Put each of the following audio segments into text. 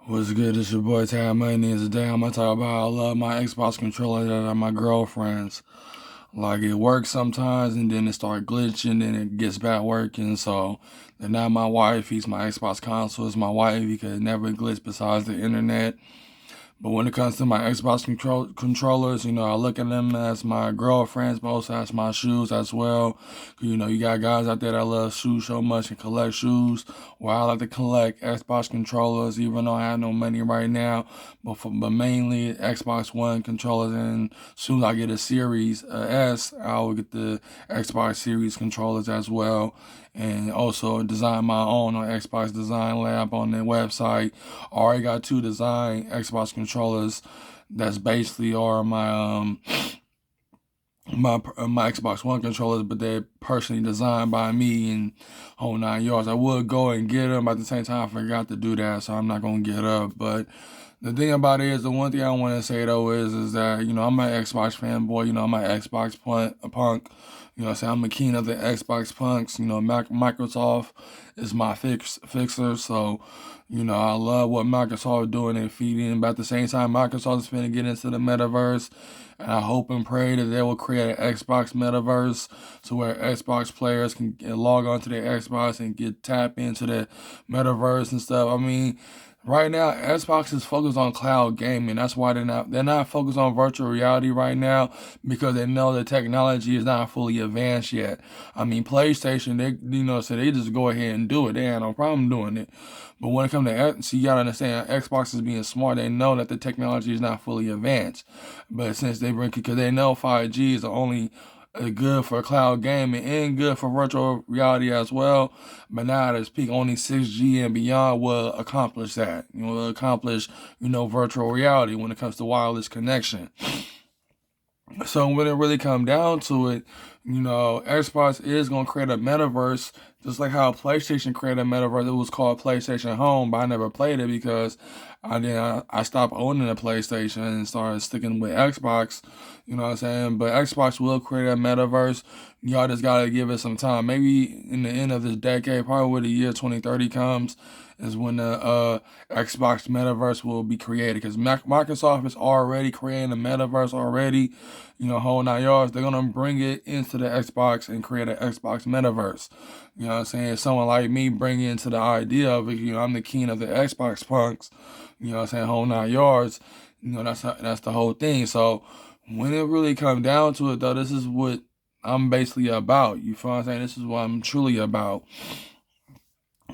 What's good? It's your boy Ty Money. Today I'm gonna talk about how I love my Xbox controller that are my girlfriends. Like it works sometimes and then it start glitching and it gets back working. So they're not my wife. He's my Xbox console. It's my wife because it never glitch besides the internet. But when it comes to my Xbox controllers, I look at them as my girlfriends, but also as my shoes as well. You got guys out there that love shoes so much and collect shoes. Well, I like to collect Xbox controllers, even though I have no money right now. But mainly Xbox One controllers, and soon I get a Series S, I will get the Xbox Series controllers as well. And also design my own on Xbox Design Lab on their website. I already got two design Xbox controllers that's basically are my Xbox One controllers, but they're personally designed by me and whole 9 yards. I would go and get them, but at the same time I forgot to do that, so I'm not gonna get up. But the thing about it is, the one thing I want to say though is that I'm an Xbox fanboy. I'm an Xbox punk. I say I'm a king of the Xbox punks. Microsoft is my fixer, so I love what Microsoft is doing and feeding. But at the same time, Microsoft is going to get into the metaverse, and I hope and pray that they will create an Xbox metaverse to where Xbox players can log onto their Xbox and get tap into the metaverse and stuff. I mean, right now, Xbox is focused on cloud gaming. That's why they're not focused on virtual reality right now, because they know the technology is not fully advanced yet. I mean, PlayStation, so they just go ahead and do it. They have no problem doing it. But when it comes to you gotta understand, Xbox is being smart. They know that the technology is not fully advanced, but since because they know 5G is only good for cloud gaming and good for virtual reality as well. But now at its peak, only 6G and beyond will accomplish that. Will accomplish, virtual reality when it comes to wireless connection. So when it really come down to it, Xbox is gonna create a metaverse, just like how PlayStation created a metaverse. It was called PlayStation Home, but I never played it because I stopped owning a PlayStation and started sticking with Xbox. You know what I'm saying? But Xbox will create a metaverse. Y'all just gotta give it some time. Maybe in the end of this decade, probably when the year 2030 comes, is when the Xbox metaverse will be created. Because Microsoft is already creating a metaverse already. Whole 9 yards. They're gonna bring it into the Xbox and create an Xbox metaverse. You know what I'm saying? Someone like me bring into the idea of it. I'm the king of the Xbox punks. You know what I'm saying? Whole 9 yards. That's the whole thing. So when it really comes down to it, though, this is what I'm basically about. You feel what I'm saying? This is what I'm truly about.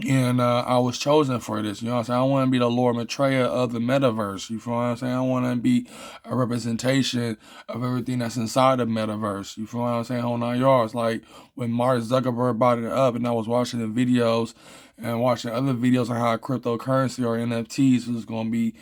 And I was chosen for this. You know what I'm saying? I want to be the Lord Maitreya of the metaverse. You feel what I'm saying? I want to be a representation of everything that's inside the metaverse. You feel what I'm saying? Whole 9 yards. Like when Mark Zuckerberg brought it up, and I was watching the videos and watching other videos on how cryptocurrency or NFTs was going to be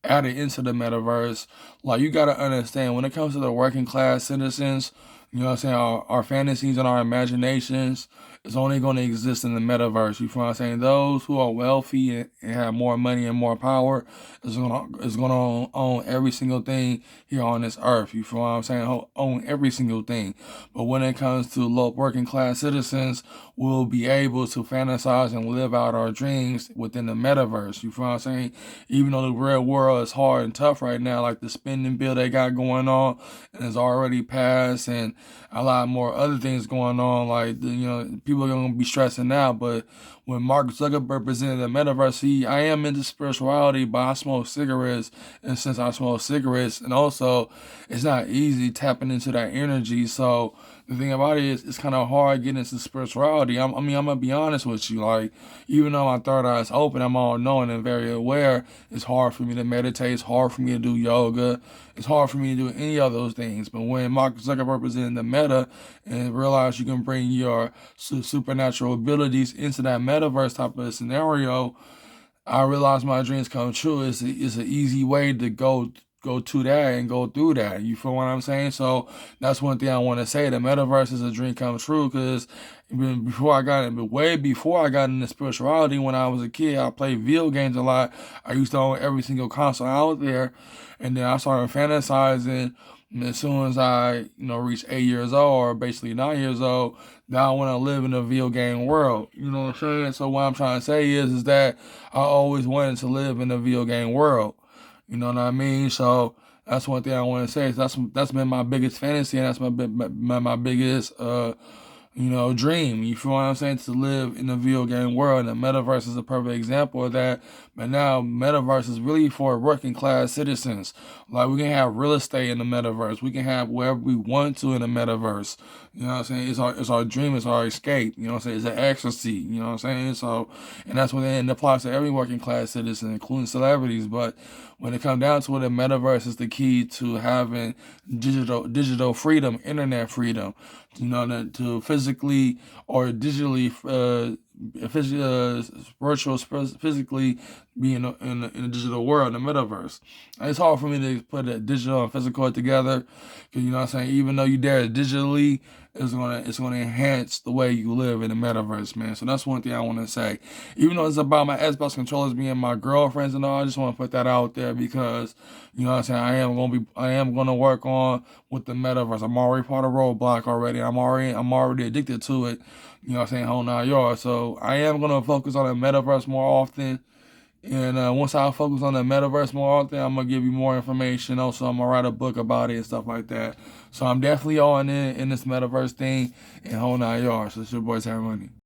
added into the metaverse. Like you got to understand, when it comes to the working class citizens, you know what I'm saying, our fantasies and our imaginations is only going to exist in the metaverse. You feel what I'm saying? Those who are wealthy and have more money and more power is gonna own every single thing here on this earth. You feel what I'm saying? Own every single thing. But when it comes to low working class citizens, we'll be able to fantasize and live out our dreams within the metaverse. You feel what I'm saying? Even though the real world is hard and tough right now, like the spending bill they got going on and it's already passed, and a lot more other things going on, like people are gonna be stressing out. But when Mark Zuckerberg presented the metaverse, I am into spirituality, but I smoke cigarettes, and since I smoke cigarettes, and also it's not easy tapping into that energy. So the thing about it is, it's kind of hard getting into spirituality. I'm gonna be honest with you. Like, even though my third eye is open, I'm all knowing and very aware. It's hard for me to meditate. It's hard for me to do yoga. It's hard for me to do any of those things. But when Mark Zuckerberg presented the meta and realized you can bring your supernatural abilities into that metaverse type of scenario, I realized my dreams come true. It's an easy way to go to that and go through that. You feel what I'm saying? So that's one thing I want to say. The metaverse is a dream come true, because way before I got into spirituality, when I was a kid, I played video games a lot. I used to own every single console out there, and then I started fantasizing And as soon as I, reach 8 years old, or basically 9 years old, now I want to live in a video game world. You know what I'm saying? So what I'm trying to say is that I always wanted to live in a video game world. You know what I mean? So that's one thing I want to say. That's been my biggest fantasy, and that's my biggest dream. You feel what I'm saying? To live in the video game world, and the metaverse is a perfect example of that. But now, metaverse is really for working class citizens. Like, we can have real estate in the metaverse. We can have wherever we want to in the metaverse. You know what I'm saying? It's our dream. It's our escape. You know what I'm saying? It's an ecstasy. You know what I'm saying? So, and that's what it applies to every working class citizen, including celebrities. But when it comes down to it, the metaverse is the key to having digital freedom, internet freedom. To physically or digitally, physically be in the digital world, in the metaverse. And it's hard for me to put a digital and physical together, because you know what I'm saying. Even though you dare digitally, it's gonna enhance the way you live in the metaverse, man. So that's one thing I want to say. Even though it's about my Xbox controllers being my girlfriends and all, I just want to put that out there, because you know what I'm saying. I am gonna work on with the metaverse. I'm already part of Roblox already. I'm already addicted to it. You know what I'm saying, whole 9 yards. So I am gonna focus on the metaverse more often. And once I focus on the metaverse more often, I'm gonna give you more information. Also, I'm gonna write a book about it and stuff like that. So I'm definitely all in this metaverse thing and whole 9 yards. So it's your boy Terry Money.